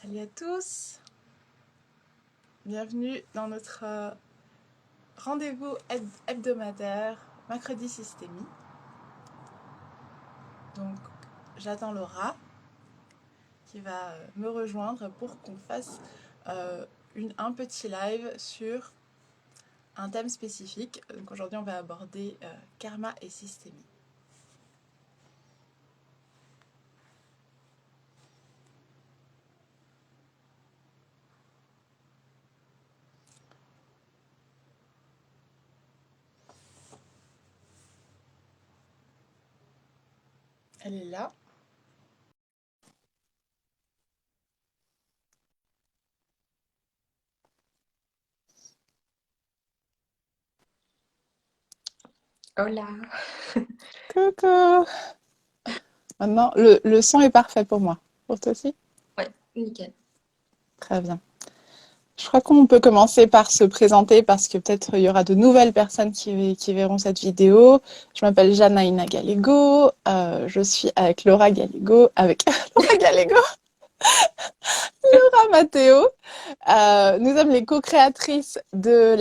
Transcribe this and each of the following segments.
Salut à tous, bienvenue dans notre rendez-vous hebdomadaire Mercredi Systémie. Donc j'attends Laura qui va me rejoindre pour qu'on fasse un petit live sur un thème spécifique. Donc aujourd'hui on va aborder karma et systémie. Elle est là. Hola. Coucou. Maintenant le son est parfait pour moi. Pour toi aussi? Ouais, nickel. Très bien. Je crois qu'on peut commencer par se présenter parce que peut-être il y aura de nouvelles personnes qui verront cette vidéo. Je m'appelle Janaïna Gallego. Je suis avec Laura Gallego, avec Laura Gallego, Laura Matteo. Nous sommes les co-créatrices de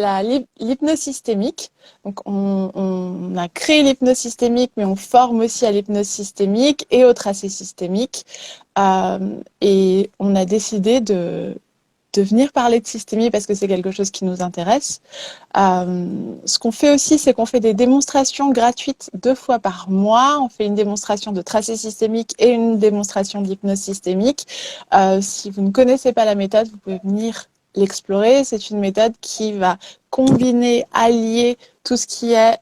l'hypnose systémique. Donc, on a créé l'hypnose systémique, mais on forme aussi à l'hypnose systémique et au tracé systémique. Et on a décidé de venir parler de systémie parce que c'est quelque chose qui nous intéresse. Ce qu'on fait aussi, c'est qu'on fait des démonstrations gratuites 2 fois par mois. On fait une démonstration de tracé systémique et une démonstration d'hypnose systémique. Si vous ne connaissez pas la méthode, vous pouvez venir l'explorer. C'est une méthode qui va combiner, allier tout ce qui est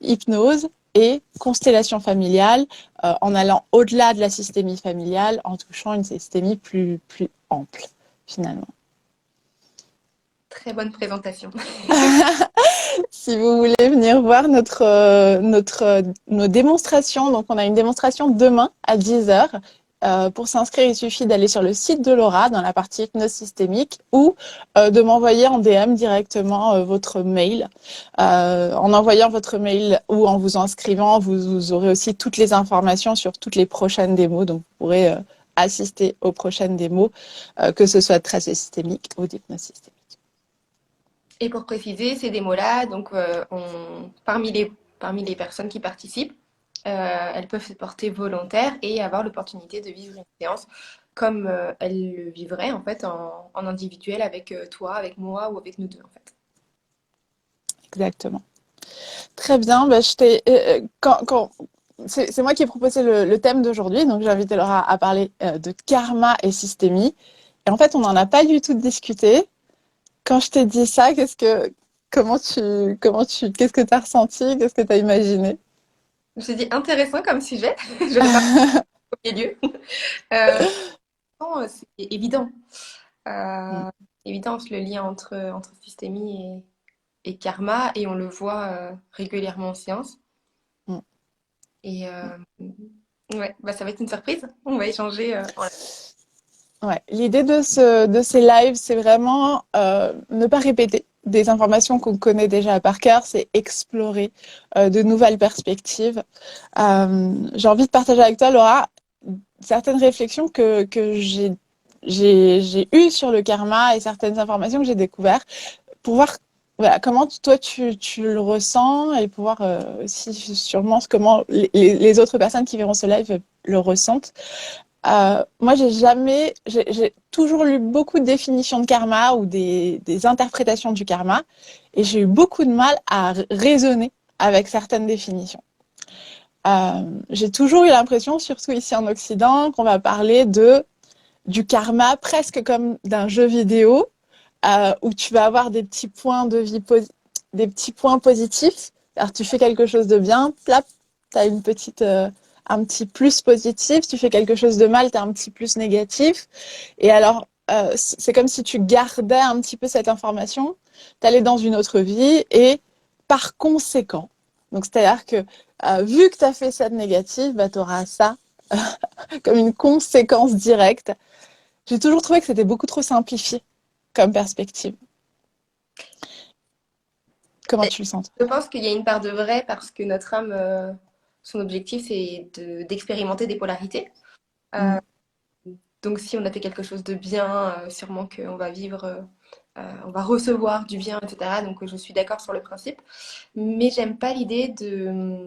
hypnose et constellation familiale, en allant au-delà de la systémie familiale, en touchant une systémie plus ample, finalement. Très bonne présentation. Si vous voulez venir voir nos démonstrations, donc on a une démonstration demain à 10h. Pour s'inscrire, il suffit d'aller sur le site de Laura dans la partie hypnose systémique ou de m'envoyer en DM directement votre mail. En envoyant votre mail ou en vous inscrivant, vous aurez aussi toutes les informations sur toutes les prochaines démos. Donc vous pourrez assister aux prochaines démos, que ce soit de tracé systémique ou d'hypnose systémique. Et pour préciser, ces démos-là, donc parmi les personnes qui participent, elles peuvent se porter volontaires et avoir l'opportunité de vivre une séance comme elles le vivraient en fait en individuel avec toi, avec moi ou avec nous deux en fait. Exactement. Très bien. Bah, c'est moi qui ai proposé le thème d'aujourd'hui, donc j'ai invité Laura à parler de karma et systémie. Et en fait, on n'en a pas du tout discuté. Quand je t'ai dit ça, qu'est-ce que tu as ressenti? Qu'est-ce que tu as imaginé? Je me suis dit intéressant comme sujet. J'aurais pas au milieu. Euh, non, c'est évident. Mm, Euh, évidence le lien entre systémie et karma, et on le voit régulièrement en séance. mm. Et ouais, bah, ça va être une surprise. On va échanger. Ouais. L'idée de ces lives, c'est vraiment ne pas répéter des informations qu'on connaît déjà par cœur, c'est explorer de nouvelles perspectives. J'ai envie de partager avec toi, Laura, certaines réflexions que j'ai eues sur le karma et certaines informations que j'ai découvertes pour voir voilà, comment toi tu le ressens et pour voir aussi sûrement comment les autres personnes qui verront ce live le ressentent. Moi, j'ai toujours lu beaucoup de définitions de karma ou des interprétations du karma, et j'ai eu beaucoup de mal à raisonner avec certaines définitions. J'ai toujours eu l'impression, surtout ici en Occident, qu'on va parler du karma presque comme d'un jeu vidéo, où tu vas avoir des petits points de vie, des petits points positifs. Alors, tu fais quelque chose de bien, plap, tu as un petit plus positif. Tu fais quelque chose de mal, tu as un petit plus négatif. Et alors, c'est comme si tu gardais un petit peu cette information, tu allais dans une autre vie et par conséquent, donc c'est-à-dire que vu que tu as fait ça de négatif, bah, tu auras ça comme une conséquence directe. J'ai toujours trouvé que c'était beaucoup trop simplifié comme perspective. Comment Et tu le sens? je pense qu'il y a une part de vrai parce que notre âme, son objectif, c'est d'expérimenter des polarités. Euh, Mm. Donc si on a fait quelque chose de bien, sûrement qu'on va vivre, on va recevoir du bien, etc. Donc je suis d'accord sur le principe. Mais j'aime pas l'idée de...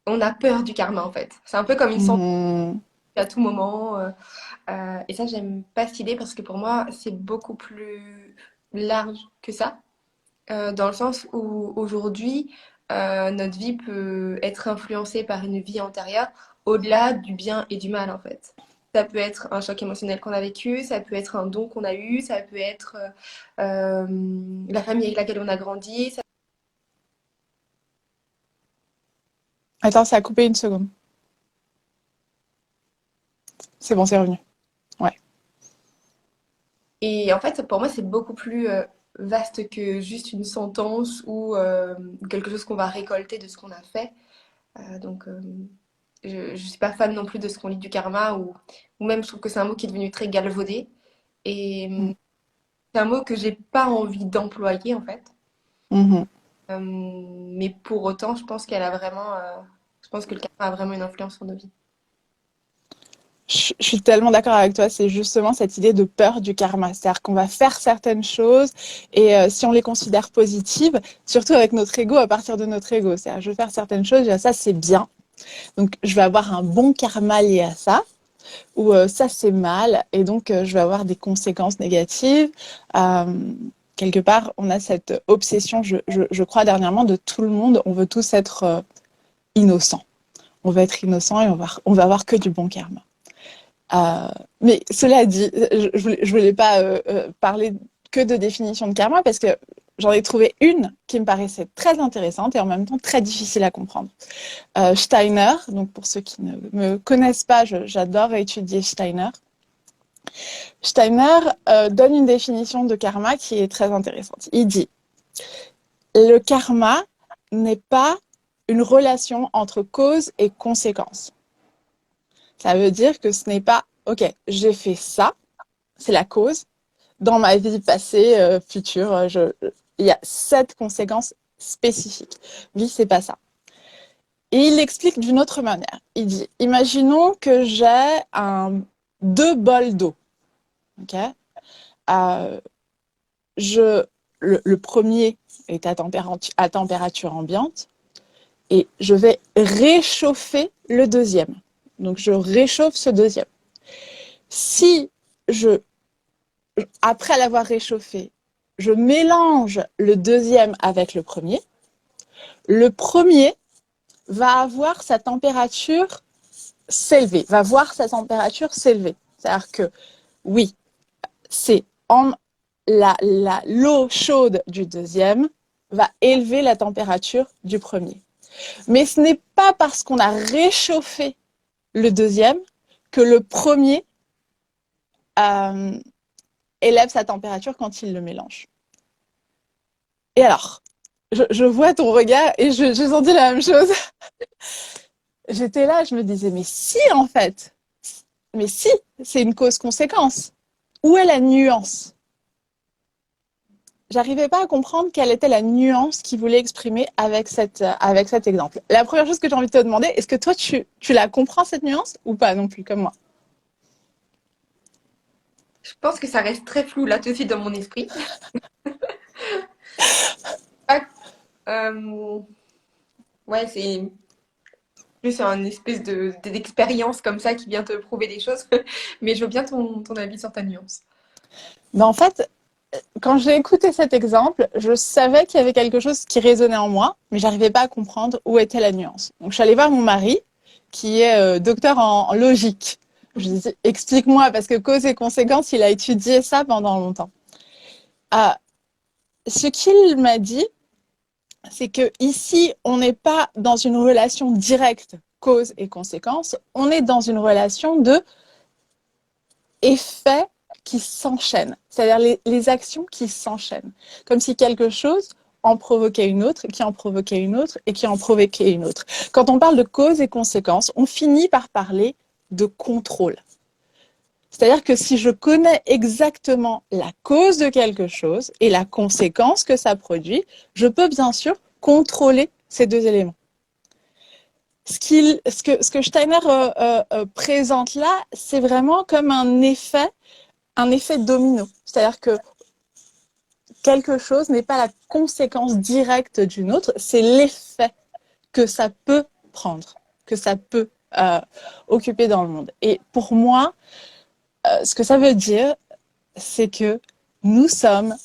On a peur du karma en fait. C'est un peu comme une sentence Mhm. à tout moment. Et ça, j'aime pas cette idée parce que pour moi, c'est beaucoup plus large que ça. Dans le sens où aujourd'hui, notre vie peut être influencée par une vie antérieure au-delà du bien et du mal en fait. Ça peut être un choc émotionnel qu'on a vécu, ça peut être un don qu'on a eu, ça peut être la famille avec laquelle on a grandi. Attends, ça a coupé une seconde. C'est bon, c'est revenu. Ouais. Et en fait, pour moi, c'est beaucoup plus vaste que juste une sentence ou quelque chose qu'on va récolter de ce qu'on a fait. Donc, je ne suis pas fan non plus de ce qu'on lit du karma, ou même je trouve que c'est un mot qui est devenu très galvaudé. Et Mhm. c'est un mot que j'ai pas envie d'employer en fait. Mhm. Mais pour autant, je pense qu'elle a vraiment, je pense que le karma a vraiment une influence sur nos vies. Je suis tellement d'accord avec toi, c'est justement cette idée de peur du karma. C'est-à-dire qu'on va faire certaines choses et si on les considère positives, surtout avec notre ego, à partir de notre ego, c'est-à-dire je vais faire certaines choses, ça c'est bien, donc je vais avoir un bon karma lié à ça, ou ça c'est mal et donc je vais avoir des conséquences négatives. Euh, Quelque part, on a cette obsession, je crois dernièrement, de tout le monde, on veut tous être innocents. On va être innocent et on va avoir que du bon karma. Euh, mais cela dit, je voulais pas parler que de définition de karma parce que j'en ai trouvé une qui me paraissait très intéressante et en même temps très difficile à comprendre. Steiner, donc pour ceux qui ne me connaissent pas, j'adore étudier Steiner. Steiner donne une définition de karma qui est très intéressante. Il dit, le karma n'est pas une relation entre cause et conséquence. Ça veut dire que ce n'est pas, ok, j'ai fait ça, c'est la cause, dans ma vie passée, future, il y a cette conséquence spécifique. Lui, c'est pas ça. Et il l'explique d'une autre manière. Il dit, imaginons que j'ai deux bols d'eau. Okay, euh, je, le premier est à température ambiante et je vais réchauffer le deuxième. Donc, je réchauffe ce deuxième. Si je après l'avoir réchauffé, je mélange le deuxième avec le premier va avoir sa température s'élever, va voir sa température s'élever. C'est-à-dire que oui, c'est l'eau chaude du deuxième va élever la température du premier. Mais ce n'est pas parce qu'on a réchauffé le deuxième que le premier euh, élève sa température quand il le mélange. Et alors, je vois ton regard et j'ai senti la même chose. J'étais là, je me disais, mais si en fait, mais si, c'est une cause-conséquence. Où est la nuance? J'arrivais pas à comprendre quelle était la nuance qu'il voulait exprimer avec cet exemple. La première chose que j'ai envie de te demander, est-ce que toi, tu la comprends, cette nuance, ou pas non plus, comme moi? Je pense que ça reste très flou là tout de suite dans mon esprit. Ah, ouais, c'est plus un espèce d'expérience comme ça qui vient te prouver des choses. Mais je veux bien ton avis sur ta nuance. Ben, en fait, quand j'ai écouté cet exemple, je savais qu'il y avait quelque chose qui résonnait en moi, mais j'arrivais pas à comprendre où était la nuance. Donc, je suis allée voir mon mari, qui est docteur en logique. Je lui ai dit, explique-moi, parce que cause et conséquence, il a étudié ça pendant longtemps. Ah, ce qu'il m'a dit, c'est que ici, on n'est pas dans une relation directe, cause et conséquence, on est dans une relation de effets qui s'enchaînent, c'est-à-dire les actions qui s'enchaînent, comme si quelque chose en provoquait une autre, qui en provoquait une autre, et qui en provoquait une autre. Quand on parle de cause et conséquence, on finit par parler de contrôle. C'est-à-dire que si je connais exactement la cause de quelque chose et la conséquence que ça produit, je peux bien sûr contrôler ces deux éléments. Ce que Steiner présente là, c'est vraiment comme un effet domino. C'est-à-dire que quelque chose n'est pas la conséquence directe d'une autre, c'est l'effet que ça peut prendre, que ça peut occuper dans le monde. Et pour moi, ce que ça veut dire, c'est que nous sommes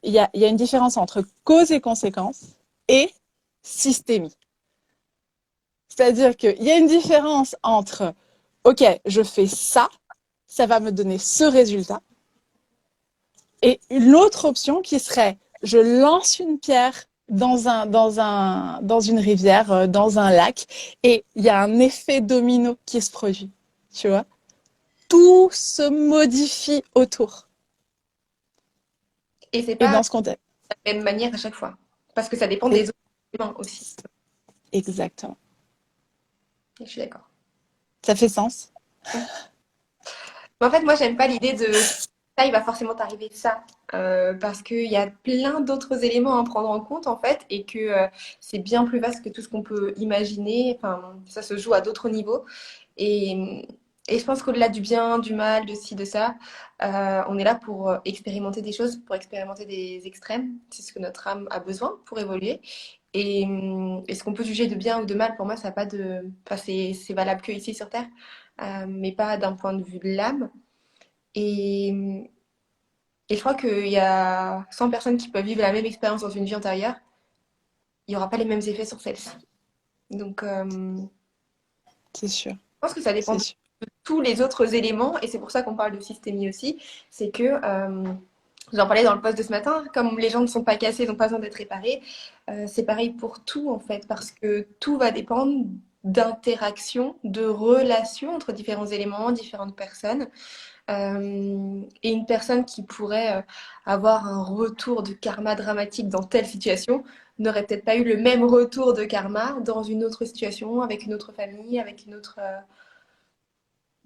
il y a une différence entre cause et conséquence et systémie. C'est-à-dire qu'il y a une différence entre, OK, je fais ça, ça va me donner ce résultat, et une autre option qui serait, je lance une pierre dans une rivière, dans un lac, et il y a un effet domino qui se produit, tu vois. Tout se modifie autour. Et c'est Et pas dans ce contexte, de la même manière à chaque fois. Parce que ça dépend et, des autres humains aussi. exactement. Je suis d'accord. Ça fait sens? Mais en fait, moi, j'aime pas l'idée de ça, il va forcément t'arriver ça. Parce qu'il y a plein d'autres éléments à prendre en compte, en fait, et que c'est bien plus vaste que tout ce qu'on peut imaginer. Enfin, ça se joue à d'autres niveaux. Et, et je pense qu'au-delà du bien, du mal, de ci, de ça, on est là pour expérimenter des choses, pour expérimenter des extrêmes. C'est ce que notre âme a besoin pour évoluer. Et ce qu'on peut juger de bien ou de mal, pour moi, ça n'a pas de. Enfin, c'est valable que ici sur Terre, mais pas d'un point de vue de l'âme. Et, et je crois qu'il y a 100 personnes qui peuvent vivre la même expérience dans une vie antérieure. Il n'y aura pas les mêmes effets sur celle-ci. Donc, C'est sûr, je pense que ça dépend c'est de sûr. tous les autres éléments, et c'est pour ça qu'on parle de systémie aussi. C'est que, j'en parlais dans le post de ce matin, comme les gens ne sont pas cassés, n'ont pas besoin d'être réparés, c'est pareil pour tout en fait, parce que tout va dépendre d'interactions, de relations entre différents éléments, différentes personnes. Et une personne qui pourrait avoir un retour de karma dramatique dans telle situation n'aurait peut-être pas eu le même retour de karma dans une autre situation, avec une autre famille, avec une autre,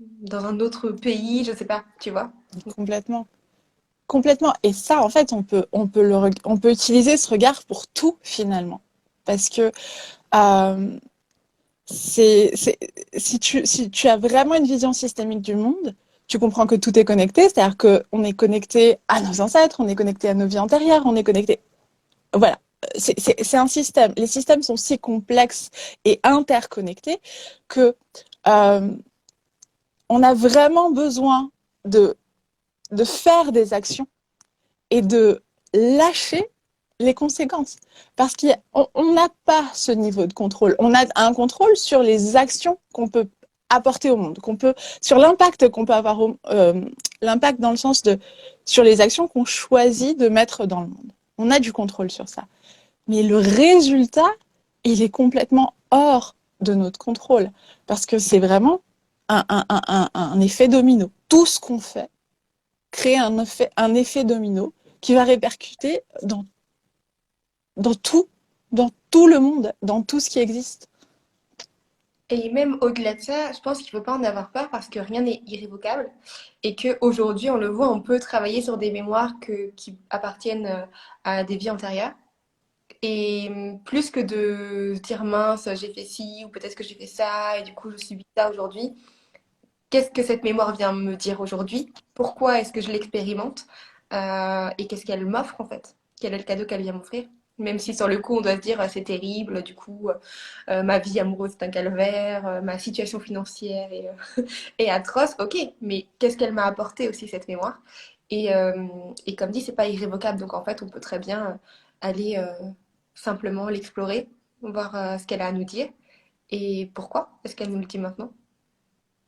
dans un autre pays, je sais pas, tu vois. Complètement. Complètement. Et ça, en fait, on peut utiliser ce regard pour tout, finalement. Parce que euh, c'est, si tu as vraiment une vision systémique du monde, tu comprends que tout est connecté, c'est-à-dire qu'on est connecté à nos ancêtres, on est connecté à nos vies antérieures, on est connecté. Voilà. C'est un système. Les systèmes sont si complexes et interconnectés que euh, on a vraiment besoin de, de faire des actions et de lâcher les conséquences. Parce qu'on n'a pas ce niveau de contrôle. On a un contrôle sur les actions qu'on peut apporter au monde, sur l'impact qu'on peut avoir, l'impact dans le sens de, sur les actions qu'on choisit de mettre dans le monde. On a du contrôle sur ça. Mais le résultat, il est complètement hors de notre contrôle. Parce que c'est vraiment un effet domino. Tout ce qu'on fait crée un effet domino qui va répercuter dans tout, dans tout le monde, dans tout ce qui existe. Et même au-delà de ça, je pense qu'il ne faut pas en avoir peur parce que rien n'est irrévocable et qu'aujourd'hui, on le voit, on peut travailler sur des mémoires qui appartiennent à des vies antérieures. Et plus que de se dire mince, j'ai fait ci ou peut-être que j'ai fait ça et du coup je subis ça aujourd'hui, qu'est-ce que cette mémoire vient me dire aujourd'hui? Pourquoi est-ce que je l'expérimente? Et qu'est-ce qu'elle m'offre en fait? Quel est le cadeau qu'elle vient m'offrir? Même si sur le coup on doit se dire c'est terrible, du coup ma vie amoureuse est un calvaire, ma situation financière est atroce, ok, mais qu'est-ce qu'elle m'a apporté aussi cette mémoire? Et comme dit, c'est pas irrévocable, donc en fait on peut très bien aller simplement l'explorer, voir ce qu'elle a à nous dire et pourquoi est-ce qu'elle nous le dit maintenant.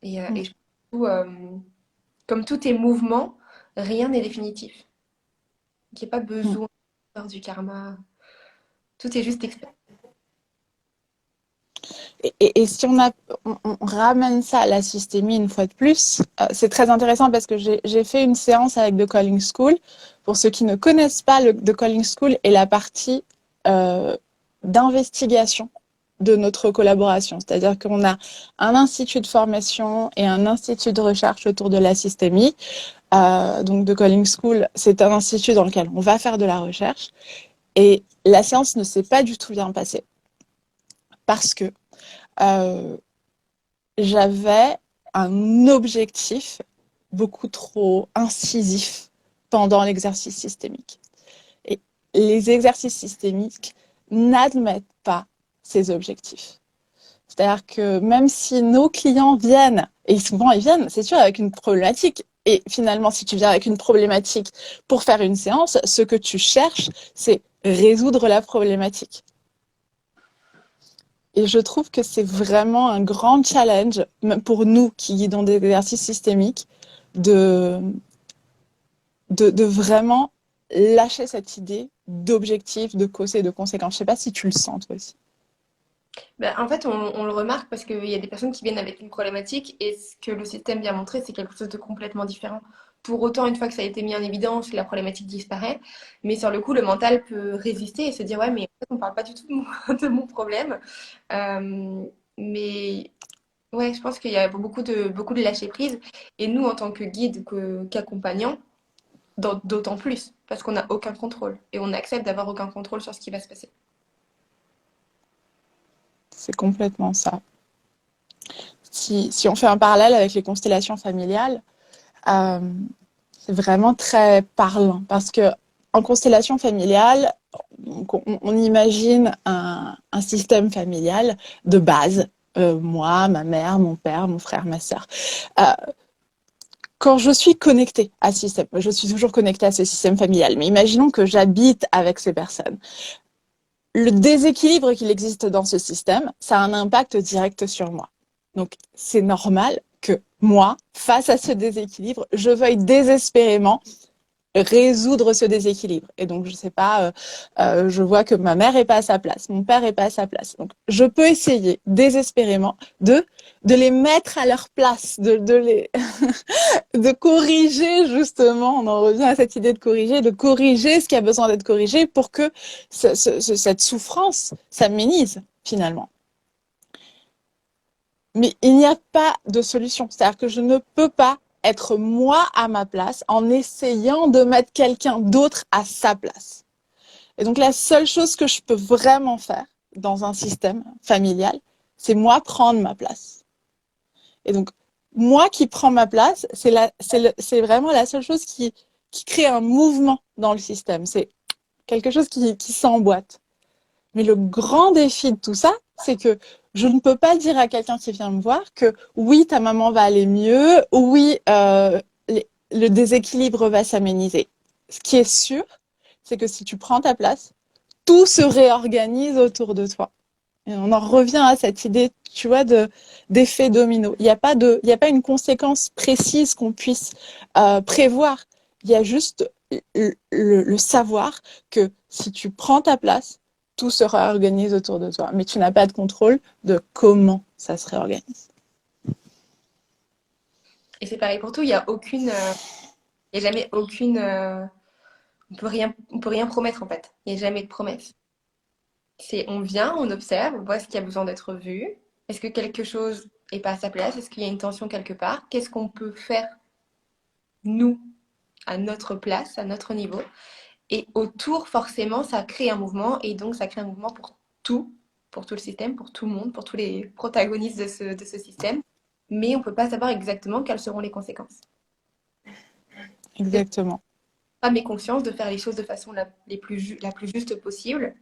Et je trouve, comme tout est mouvement, rien n'est définitif. Il n'y a pas besoin de faire du karma. Tout est juste expérience. Et si on ramène ça à la systémie une fois de plus, c'est très intéressant parce que j'ai fait une séance avec The Calling School. Pour ceux qui ne connaissent pas, The Calling School est la partie d'investigation de notre collaboration. C'est-à-dire qu'on a un institut de formation et un institut de recherche autour de la systémie. Donc, The Calling School, c'est un institut dans lequel on va faire de la recherche. Et la séance ne s'est pas du tout bien passée parce que euh, j'avais un objectif beaucoup trop incisif pendant l'exercice systémique. Et les exercices systémiques n'admettent pas ces objectifs. C'est-à-dire que même si nos clients viennent, et souvent ils viennent, c'est sûr, avec une problématique, et finalement, si tu viens avec une problématique pour faire une séance, ce que tu cherches, c'est résoudre la problématique. Et je trouve que c'est vraiment un grand challenge, même pour nous qui guidons des exercices systémiques, de, de vraiment lâcher cette idée d'objectif, de cause et de conséquence. Je ne sais pas si tu le sens toi aussi. Ben, en fait, on le remarque parce qu'il y a des personnes qui viennent avec une problématique et ce que le système vient montrer, c'est quelque chose de complètement différent. Pour autant, une fois que ça a été mis en évidence, la problématique disparaît. Mais sur le coup, le mental peut résister et se dire, ouais, mais en fait, on ne parle pas du tout de mon problème. Euh, mais ouais, je pense qu'il y a beaucoup de lâcher prise. Et nous, en tant que guide, qu'accompagnants, d'autant plus, parce qu'on n'a aucun contrôle. Et on accepte d'avoir aucun contrôle sur ce qui va se passer. C'est complètement ça. Si on fait un parallèle avec les constellations familiales, euh, c'est vraiment très parlant parce que en constellation familiale, on imagine un système familial de base. Moi, ma mère, mon père, mon frère, ma sœur. Euh, Quand je suis connectée à ce système, je suis toujours connectée à ce système familial, mais imaginons que j'habite avec ces personnes. Le déséquilibre qu'il existe dans ce système, ça a un impact direct sur moi. Donc, c'est normal que moi, face à ce déséquilibre, je veuille désespérément résoudre ce déséquilibre. Et donc, je sais pas, je vois que ma mère est pas à sa place, mon père est pas à sa place. Donc, je peux essayer désespérément de les mettre à leur place, de corriger justement, on en revient à cette idée de corriger ce qui a besoin d'être corrigé pour que cette souffrance s'aménise finalement. Mais il n'y a pas de solution. C'est-à-dire que je ne peux pas être moi à ma place en essayant de mettre quelqu'un d'autre à sa place. Et donc la seule chose que je peux vraiment faire dans un système familial, c'est moi prendre ma place. Et donc moi qui prends ma place, c'est vraiment la seule chose qui crée un mouvement dans le système. C'est quelque chose qui s'emboîte. Mais le grand défi de tout ça, c'est que je ne peux pas dire à quelqu'un qui vient me voir que oui, ta maman va aller mieux, oui, le déséquilibre va s'améniser. Ce qui est sûr, c'est que si tu prends ta place, tout se réorganise autour de toi. Et on en revient à cette idée, tu vois, d'effet domino. Il y a pas une conséquence précise qu'on puisse prévoir. Il y a juste le savoir que si tu prends ta place, tout se réorganise autour de toi. Mais tu n'as pas de contrôle de comment ça se réorganise. Et c'est pareil pour tout, il n'y a jamais aucune, on peut rien promettre en fait. Il n'y a jamais de promesse. C'est on vient, on observe, on voit ce qui a besoin d'être vu. Est-ce que quelque chose est pas à sa place? Est-ce qu'il y a une tension quelque part? Qu'est-ce qu'on peut faire nous à notre place, à notre niveau? Et autour, forcément, ça crée un mouvement et donc ça crée un mouvement pour tout le système, pour tout le monde, pour tous les protagonistes de ce système. Mais on ne peut pas savoir exactement quelles seront les conséquences. C'est Exactement. pas mes consciences de faire les choses de façon la plus juste possible,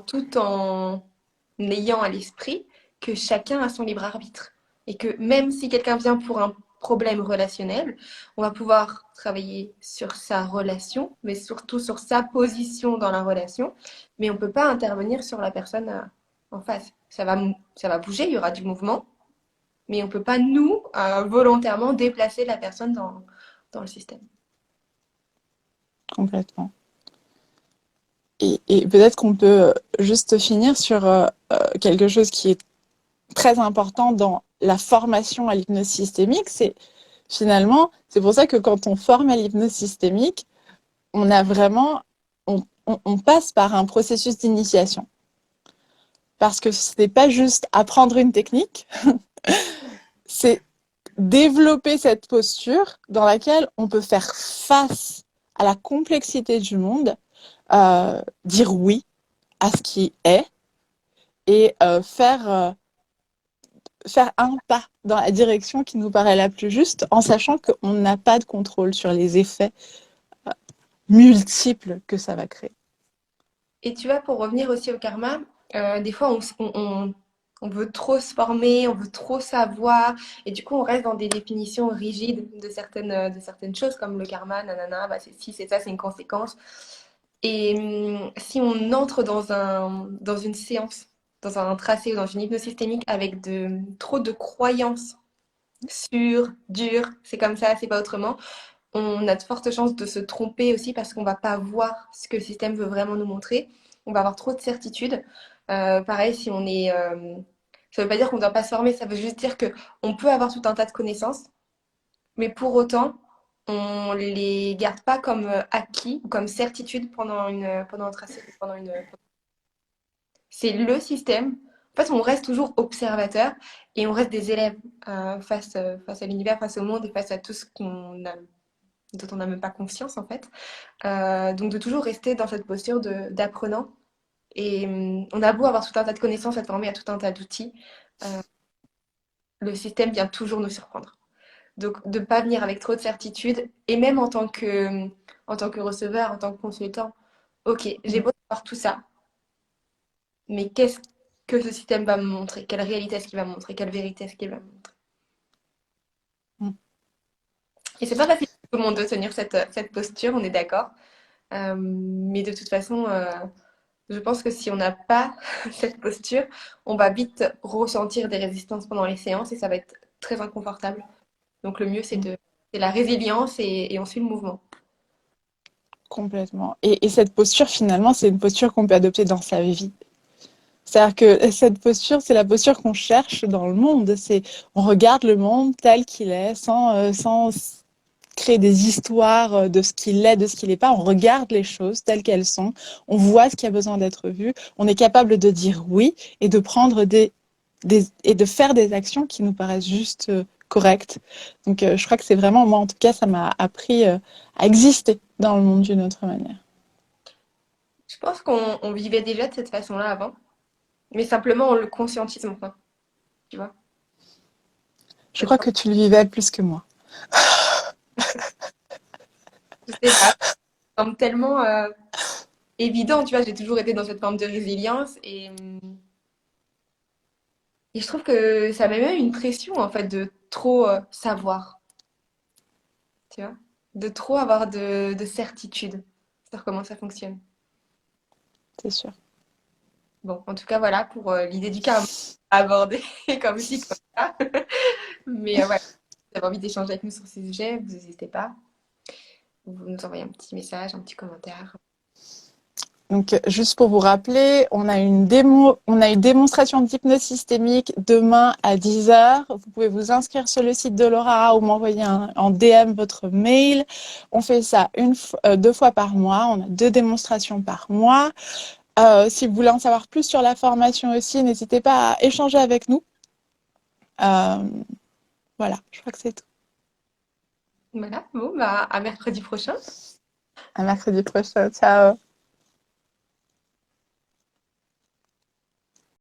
tout en ayant à l'esprit que chacun a son libre arbitre. Et que même si quelqu'un vient pour un problème relationnel, on va pouvoir travailler sur sa relation, mais surtout sur sa position dans la relation. Mais on ne peut pas intervenir sur la personne en face. Ça va bouger, il y aura du mouvement, mais on ne peut pas, nous, volontairement déplacer la personne dans le système. Complètement. Et peut-être qu'on peut juste finir sur quelque chose qui est très important dans la formation à l'hypnose systémique, c'est finalement, c'est pour ça que quand on forme à l'hypnose systémique, on a vraiment, on passe par un processus d'initiation. Parce que ce n'est pas juste apprendre une technique, c'est développer cette posture dans laquelle on peut faire face à la complexité du monde dire oui à ce qui est et faire un pas dans la direction qui nous paraît la plus juste, en sachant qu'on n'a pas de contrôle sur les effets multiples que ça va créer. Et tu vois, pour revenir aussi au karma, des fois, on veut trop se former, on veut trop savoir, et du coup, on reste dans des définitions rigides de certaines choses, comme le karma, nanana, bah, c'est si, c'est ça, c'est une conséquence. Et si on entre dans une séance, dans un tracé ou dans une hypnose systémique avec trop de croyances sûres, dures, c'est comme ça, c'est pas autrement, on a de fortes chances de se tromper aussi parce qu'on va pas voir ce que le système veut vraiment nous montrer. On va avoir trop de certitudes. Pareil, si on est... ça veut pas dire qu'on ne doit pas se former, ça veut juste dire que on peut avoir tout un tas de connaissances, mais pour autant, on les garde pas comme acquis ou comme certitude pendant un tracé, c'est le système. En fait, on reste toujours observateur et on reste des élèves face à l'univers, face au monde et face à tout ce dont on n'a même pas conscience en fait. Donc de toujours rester dans cette posture d'apprenant. Et on a beau avoir tout un tas de connaissances, être formé à tout un tas d'outils, euh, le système vient toujours nous surprendre. Donc de ne pas venir avec trop de certitude, et même en tant que receveur, en tant que consultant, ok, j'ai beau savoir tout ça, mais qu'est-ce que ce système va me montrer? Quelle réalité est-ce qu'il va me montrer? Quelle vérité est-ce qu'il va me montrer? Et c'est pas facile pour tout le monde de tenir cette posture, on est d'accord. Mais de toute façon, je pense que si on n'a pas cette posture, on va vite ressentir des résistances pendant les séances et ça va être très inconfortable. Donc le mieux, c'est la résilience et on suit le mouvement. Complètement. Et cette posture, finalement, c'est une posture qu'on peut adopter dans sa vie. C'est-à-dire que cette posture, c'est la posture qu'on cherche dans le monde. C'est, on regarde le monde tel qu'il est, sans créer des histoires de ce qu'il est, de ce qu'il n'est pas. On regarde les choses telles qu'elles sont. On voit ce qui a besoin d'être vu. On est capable de dire oui et de prendre et de faire des actions qui nous paraissent juste correctes. Donc, je crois que c'est vraiment, moi, en tout cas, ça m'a appris à exister dans le monde d'une autre manière. Je pense qu'on vivait déjà de cette façon-là avant, mais simplement on le conscientise maintenant, tu vois. Je crois que tu le vivais plus que moi. Je sais pas, ça semble tellement évident, tu vois, j'ai toujours été dans cette forme de résilience et je trouve que ça met même une pression en fait de trop savoir, tu vois, de trop avoir de certitude sur comment ça fonctionne. C'est sûr. Bon, en tout cas, voilà pour l'idée du karma abordée comme ci, comme ça. Mais voilà, si vous avez envie d'échanger avec nous sur ces sujets, vous n'hésitez pas. Vous nous envoyez un petit message, un petit commentaire. Donc, juste pour vous rappeler, on a une démonstration d'hypnose systémique demain à 10 heures. Vous pouvez vous inscrire sur le site de Laura ou m'envoyer en DM votre mail. On fait ça 2 fois par mois. On a 2 démonstrations par mois. Si vous voulez en savoir plus sur la formation aussi, n'hésitez pas à échanger avec nous. Euh, voilà, je crois que c'est tout. Voilà, bon, bah, à mercredi prochain. À mercredi prochain. Ciao.